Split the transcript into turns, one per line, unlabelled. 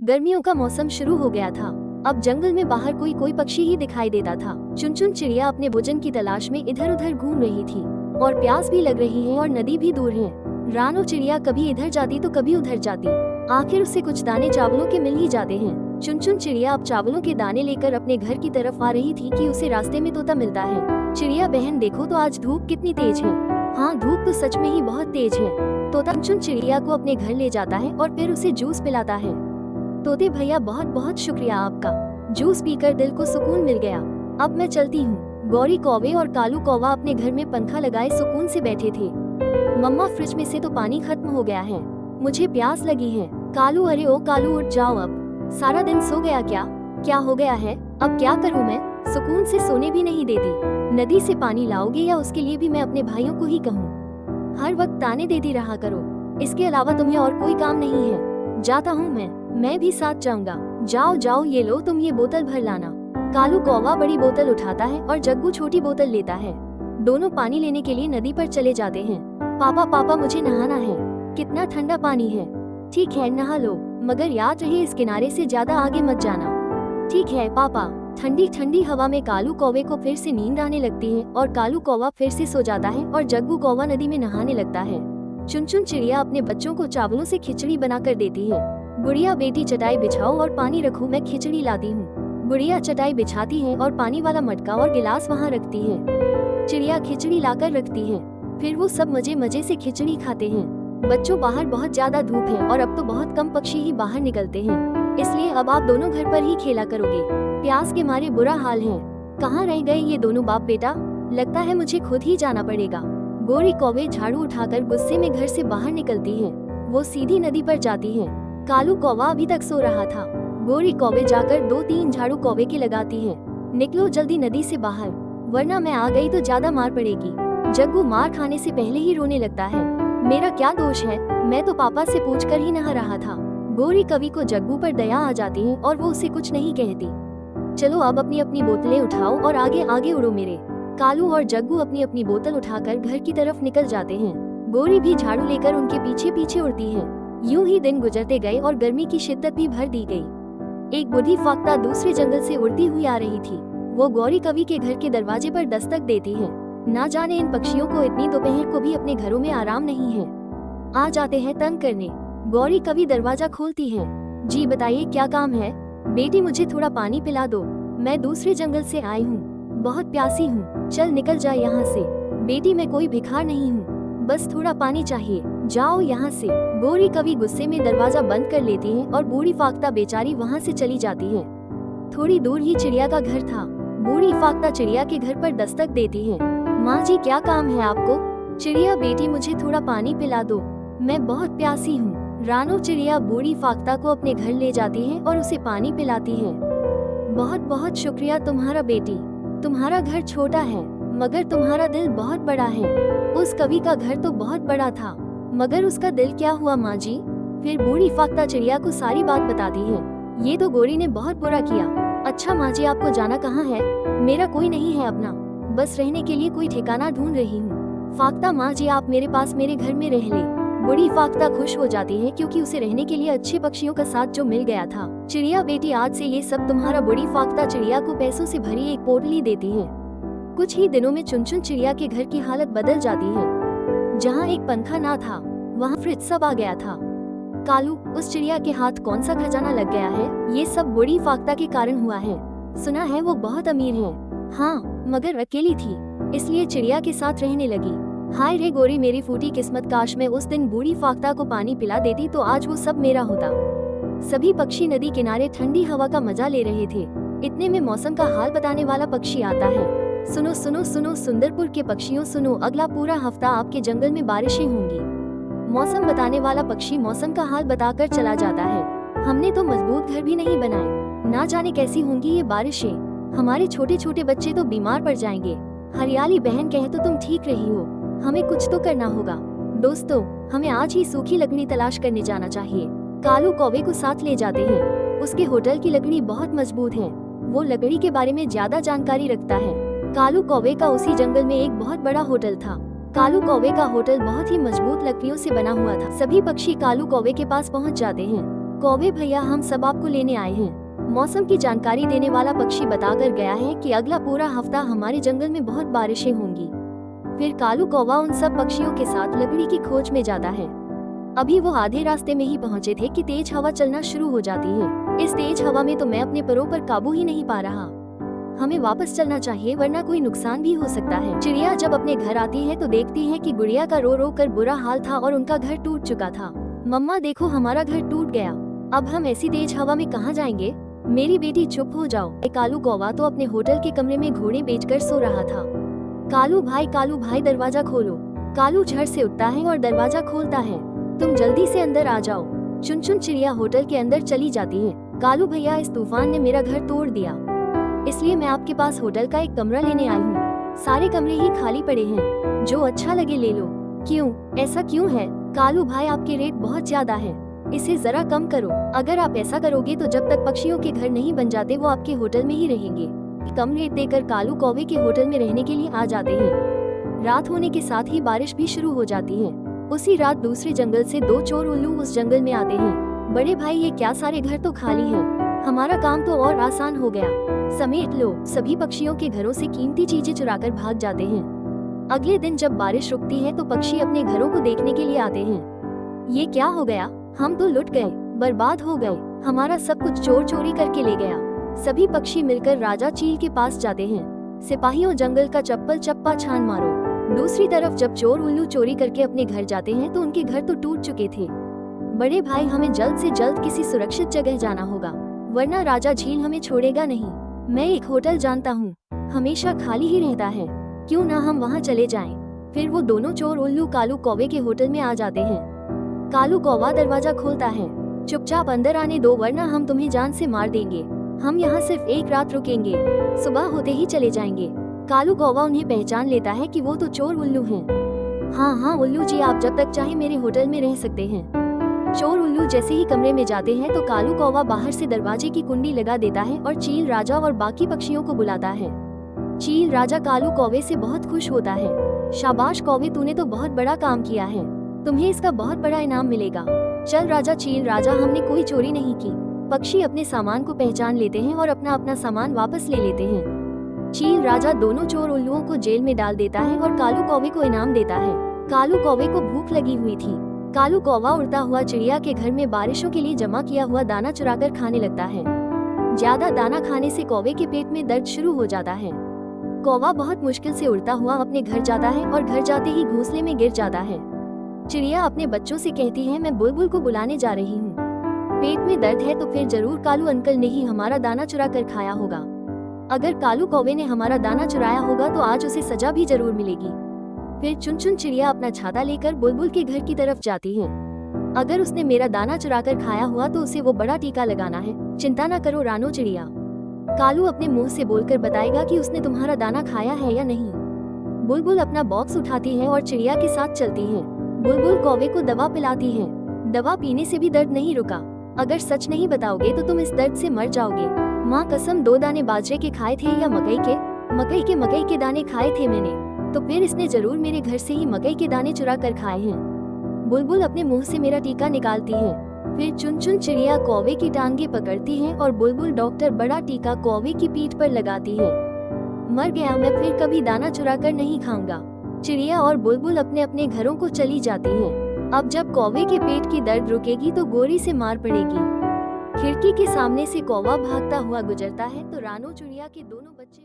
गर्मियों का मौसम शुरू हो गया था। अब जंगल में बाहर कोई पक्षी ही दिखाई देता था। चुनचुन चिड़िया अपने भोजन की तलाश में इधर उधर घूम रही थी और प्यास भी लग रही है और नदी भी दूर है। रानो चिड़िया कभी इधर जाती तो कभी उधर जाती। आखिर उसे कुछ दाने चावलों के मिल ही जाते हैं। चुनचुन चिड़िया अब चावलों के दाने लेकर अपने घर की तरफ आ रही थी कि उसे रास्ते में तोता मिलता है। चिड़िया बहन देखो तो आज धूप कितनी तेज है। हाँ, धूप तो सच में ही बहुत तेज है। तोता चुनचुन चिड़िया को अपने घर ले जाता है और फिर उसे जूस पिलाता है। तोते भैया बहुत बहुत शुक्रिया आपका, जूस पीकर दिल को सुकून मिल गया। अब मैं चलती हूँ। गौरी कौवे और कालू कौवा अपने घर में पंखा लगाए सुकून से बैठे थे। मम्मा, फ्रिज में से तो पानी खत्म हो गया है, मुझे प्यास लगी है। कालू, अरे ओ कालू, उठ जाओ, अब सारा दिन सो गया क्या? क्या हो गया है? अब क्या करूँ मैं? सुकून से सोने भी नहीं देती। नदी से पानी लाओगे या उसके लिए भी मैं अपने भाइयों को ही कहूँ? हर वक्त ताने देती रहा करो, इसके अलावा तुम्हें और कोई काम नहीं है। जाता हूँ मैं भी साथ जाऊंगा। जाओ जाओ, ये लो, तुम ये बोतल भर लाना। कालू कौवा बड़ी बोतल उठाता है और जग्गू छोटी बोतल लेता है। दोनों पानी लेने के लिए नदी पर चले जाते हैं। पापा, मुझे नहाना है, कितना ठंडा पानी है। ठीक है, नहा लो, मगर याद रहे इस किनारे से ज्यादा आगे मत जाना। ठीक है पापा। ठंडी ठंडी हवा में कालू कौवे को फिर से नींद आने लगती है और कालू कौवा फिर से सो जाता है और जग्गू कौवा नदी में नहाने लगता है। चुनचुन चिड़िया अपने बच्चों को चावलों से खिचड़ी बनाकर देती है। गुड़िया, बेटी चटाई बिछाओ और पानी रखो, मैं खिचड़ी लाती हूँ। गुड़िया चटाई बिछाती है और पानी वाला मटका और गिलास वहाँ रखती है। चिड़िया खिचड़ी लाकर रखती है। फिर वो सब मजे मजे से खिचड़ी खाते हैं। बच्चों, बाहर बहुत ज्यादा धूप है और अब तो बहुत कम पक्षी ही बाहर निकलते हैं, इसलिए अब आप दोनों घर पर ही खेला करोगे। प्यास के मारे बुरा हाल है। कहाँ रह गए ये दोनों बाप बेटा? लगता है मुझे खुद ही जाना पड़ेगा। गौरी कौवे झाड़ू उठाकर गुस्से में घर से बाहर निकलती है। वो सीधी नदी पर जाती है। कालू कौवा अभी तक सो रहा था। गौरी कौवे जाकर 2-3 झाड़ू कौवे की लगाती है। निकलो जल्दी नदी से बाहर, वरना मैं आ गई तो ज्यादा मार पड़ेगी। जग्गू मार खाने से पहले ही रोने लगता है। मेरा क्या दोष है, मैं तो पापा से पूछकर ही नहा रहा था। गौरी कवि को जग्गू पर दया आ जाती है और वो उसे कुछ नहीं कहती। चलो अब अपनी अपनी बोतलें उठाओ और आगे आगे उड़ो मेरे। कालू और जग्गू अपनी अपनी बोतल उठाकर घर की तरफ निकल जाते हैं। गौरी भी झाड़ू लेकर उनके पीछे पीछे उड़ती है। यूं ही दिन गुजरते गए और गर्मी की शिद्दत भी भर दी गई। एक बूढ़ी फाख्ता दूसरे जंगल से उड़ती हुई आ रही थी। वो गौरी कवि के घर के दरवाजे पर दस्तक देती है। ना जाने इन पक्षियों को इतनी दोपहर को भी अपने घरों में आराम नहीं है। आ जाते हैं तंग करने। गौरी कवि दरवाजा खोलती है। जी बताइए, क्या काम है? बेटी, मुझे थोड़ा पानी पिला दो, मैं दूसरे जंगल से आई हूँ, बहुत प्यासी हूँ। चल निकल जा यहाँ से। बेटी, मैं कोई भिखार नहीं हूँ, बस थोड़ा पानी चाहिए, जाओ यहाँ से। गौरी कवि गुस्से में दरवाजा बंद कर लेती है और बूढ़ी फाख्ता बेचारी वहाँ से चली जाती है। थोड़ी दूर ही चिड़िया का घर था। बूढ़ी फाख्ता चिड़िया के घर पर दस्तक देती है। माँ जी, क्या काम है आपको? चिड़िया, बेटी मुझे थोड़ा पानी पिला दो, मैं बहुत प्यासी हूँ। रानो चिड़िया बूढ़ी फाख्ता को अपने घर ले जाती है और उसे पानी पिलाती है। बहुत बहुत शुक्रिया तुम्हारा बेटी, तुम्हारा घर छोटा है मगर तुम्हारा दिल बहुत बड़ा है। उस कवि का घर तो बहुत बड़ा था मगर उसका दिल क्या हुआ माँ जी? फिर बूढ़ी फाख्ता चिड़िया को सारी बात बताती है। ये तो गौरी ने बहुत बुरा किया। अच्छा माँ जी, आपको जाना कहाँ है? मेरा कोई नहीं है अपना, बस रहने के लिए कोई ठिकाना ढूंढ रही हूँ। फाख्ता माँ जी, आप मेरे पास मेरे घर में रह ले। बूढ़ी फाख्ता खुश हो जाती है क्योंकि उसे रहने के लिए अच्छे पक्षियों का साथ जो मिल गया था। चिड़िया बेटी, आज से ये सब तुम्हारा। बूढ़ी फाख्ता चिड़िया को पैसों से भरी एक पोटली देती है। कुछ ही दिनों में चुनचुन चिड़िया के घर की हालत बदल जाती है। जहाँ एक पंखा ना था वहाँ फ्रिज सब आ गया था। कालू, उस चिड़िया के हाथ कौन सा खजाना लग गया है? ये सब बूढ़ी फाख्ता के कारण हुआ है। सुना है वो बहुत अमीर है। हाँ, मगर अकेली थी इसलिए चिड़िया के साथ रहने लगी। हाय रे गौरी, मेरी फूटी किस्मत, काश मैं उस दिन बूढ़ी फाख्ता को पानी पिला देती तो आज वो सब मेरा होता। सभी पक्षी नदी किनारे ठंडी हवा का मजा ले रहे थे। इतने में मौसम का हाल बताने वाला पक्षी आता है। सुनो सुनो सुनो सुंदरपुर के पक्षियों सुनो, अगला पूरा हफ्ता आपके जंगल में बारिशें होंगी। मौसम बताने वाला पक्षी मौसम का हाल बताकर चला जाता है। हमने तो मजबूत घर भी नहीं बनाए, ना जाने कैसी होंगी ये बारिशें। हमारे छोटे छोटे बच्चे तो बीमार पड़ जाएंगे। हरियाली बहन, कहे तो तुम ठीक रही हो, हमें कुछ तो करना होगा। दोस्तों, हमें आज ही सूखी लकड़ी तलाश करने जाना चाहिए। कालू कौवे को साथ ले जाते हैं। उसके होटल की लकड़ी बहुत मजबूत है। वो लकड़ी के बारे में ज्यादा जानकारी रखता है। कालू कौवे का उसी जंगल में एक बहुत बड़ा होटल था। कालू कौवे का होटल बहुत ही मजबूत लकड़ियों से बना हुआ था। सभी पक्षी कालू कौवे के पास पहुंच जाते हैं। कौवे भैया, हम सब आपको लेने आए हैं। मौसम की जानकारी देने वाला पक्षी बताकर गया है कि अगला पूरा हफ्ता हमारे जंगल में बहुत बारिशें होंगी। फिर कालू कौवा उन सब पक्षियों के साथ लकड़ी की खोज में जाता है। अभी वो आधे रास्ते में ही पहुंचे थे कि तेज हवा चलना शुरू हो जाती है। इस तेज हवा में तो मैं अपने परों पर काबू ही नहीं पा रहा। हमें वापस चलना चाहिए वरना कोई नुकसान भी हो सकता है। चिड़िया जब अपने घर आती है तो देखती है कि गुड़िया का रो रो कर बुरा हाल था और उनका घर टूट चुका था। मम्मा देखो, हमारा घर टूट गया। अब हम ऐसी तेज हवा में कहाँ जाएंगे? मेरी बेटी चुप हो जाओ। कालू कौवा तो अपने होटल के कमरे में घोड़े बेचकर सो रहा था। कालू भाई दरवाजा खोलो। कालू झट से उठता है और दरवाजा खोलता है। तुम जल्दी से अंदर आ जाओ। चुन चिड़िया होटल के अंदर चली जाती है। कालू भैया, इस तूफान ने मेरा घर तोड़ दिया, इसलिए मैं आपके पास होटल का एक कमरा लेने आई हूँ। सारे कमरे ही खाली पड़े हैं, जो अच्छा लगे ले लो। क्यों, ऐसा क्यों है? कालू भाई, आपके रेट बहुत ज्यादा है, इसे जरा कम करो। अगर आप ऐसा करोगे तो जब तक पक्षियों के घर नहीं बन जाते वो आपके होटल में ही रहेंगे। कम रेट देकर कालू कौवे के होटल में रहने के लिए आ जाते हैं। रात होने के साथ ही बारिश भी शुरू हो जाती है। उसी रात दूसरे जंगल से दो चोर उल्लू उस जंगल में आते हैं। बड़े भाई, ये क्या, सारे घर तो खाली हैं। हमारा काम तो और आसान हो गया। समेट लो। सभी पक्षियों के घरों से कीमती चीजें चुराकर भाग जाते हैं। अगले दिन जब बारिश रुकती है तो पक्षी अपने घरों को देखने के लिए आते हैं। ये क्या हो गया? हम तो लुट गए, बर्बाद हो गए। हमारा सब कुछ चोर चोरी करके ले गया। सभी पक्षी मिलकर राजा चील के पास जाते हैं। सिपाहियों, जंगल का चप्पल चप्पा छान मारो। दूसरी तरफ जब चोर उल्लू चोरी करके अपने घर जाते हैं तो उनके घर तो टूट चुके थे। बड़े भाई, हमें जल्द से जल्द किसी सुरक्षित जगह जाना होगा, वरना राजा झील हमें छोड़ेगा नहीं। मैं एक होटल जानता हूँ, हमेशा खाली ही रहता है, क्यों ना हम वहाँ चले जाएं। फिर वो दोनों चोर उल्लू कालू कौवे के होटल में आ जाते हैं। कालू कौवा दरवाजा खोलता है। चुपचाप अंदर आने दो वरना हम तुम्हें जान से मार देंगे। हम यहाँ सिर्फ एक रात रुकेंगे, सुबह होते ही चले जाएंगे। कालू कौवा उन्हें पहचान लेता है कि वो तो चोर उल्लू हैं। हाँ उल्लू जी, आप जब तक चाहे मेरे होटल में रह सकते हैं। चोर उल्लू जैसे ही कमरे में जाते हैं तो कालू कौवा बाहर से दरवाजे की कुंडी लगा देता है और चील राजा और बाकी पक्षियों को बुलाता है। चील राजा कालू कौवे से बहुत खुश होता है। शाबाश कौवे, तूने तो बहुत बड़ा काम किया है, तुम्हें इसका बहुत बड़ा इनाम मिलेगा। चल राजा। चील राजा, हमने कोई चोरी नहीं की। पक्षी अपने सामान को पहचान लेते हैं और अपना अपना सामान वापस ले लेते हैं। चील राजा दोनों चोर उल्लुओं को जेल में डाल देता है और कालू कौवे को इनाम देता है। कालू कौवे को भूख लगी हुई थी। कालू कौवा उड़ता हुआ चिड़िया के घर में बारिशों के लिए जमा किया हुआ दाना चुराकर खाने लगता है। ज्यादा दाना खाने से कौवे के पेट में दर्द शुरू हो जाता है। कौवा बहुत मुश्किल से उड़ता हुआ अपने घर जाता है और घर जाते ही घोंसले में गिर जाता है। चिड़िया अपने बच्चों से कहती है, मैं बुलबुल को बुलाने जा रही हूँ। पेट में दर्द है तो फिर जरूर कालू अंकल ने ही हमारा दाना चुरा कर खाया होगा। अगर कालू कौवे ने हमारा दाना चुराया होगा तो आज उसे सजा भी जरूर मिलेगी। फिर चुन चिड़िया अपना छाता लेकर बुलबुल के घर की तरफ जाती है। अगर उसने मेरा दाना चुराकर खाया हुआ तो उसे वो बड़ा टीका लगाना है। चिंता न करो रानो चिड़िया, कालू अपने मुंह से बोलकर बताएगा कि उसने तुम्हारा दाना खाया है या नहीं। बुलबुल अपना बॉक्स उठाती है और चिड़िया के साथ चलती है। बुलबुल कौवे को दवा पिलाती है। दवा पीने से भी दर्द नहीं रुका। अगर सच नहीं बताओगे तो तुम इस दर्द से मर जाओगे। माँ कसम, 2 दाने बाजरे के खाए थे या मकई के दाने खाए थे मैंने, तो फिर इसने जरूर मेरे घर से ही मकई के दाने चुरा कर खाए हैं। बुलबुल अपने मुंह से मेरा टीका निकालती है। फिर चुन चिड़िया कौवे की टांगे पकड़ती है और बुलबुल डॉक्टर बड़ा टीका कौवे की पीठ पर लगाती है। मर गया मैं, फिर कभी दाना चुरा कर नहीं खाऊंगा। चिड़िया और बुलबुल अपने अपने घरों को चली जाती हैं। अब जब कौवे के पेट की दर्द रुकेगी तो गोरी से मार पड़ेगी। खिड़की के सामने से कौवा भागता हुआ गुजरता है तो रानो चिड़िया के दोनों बच्चे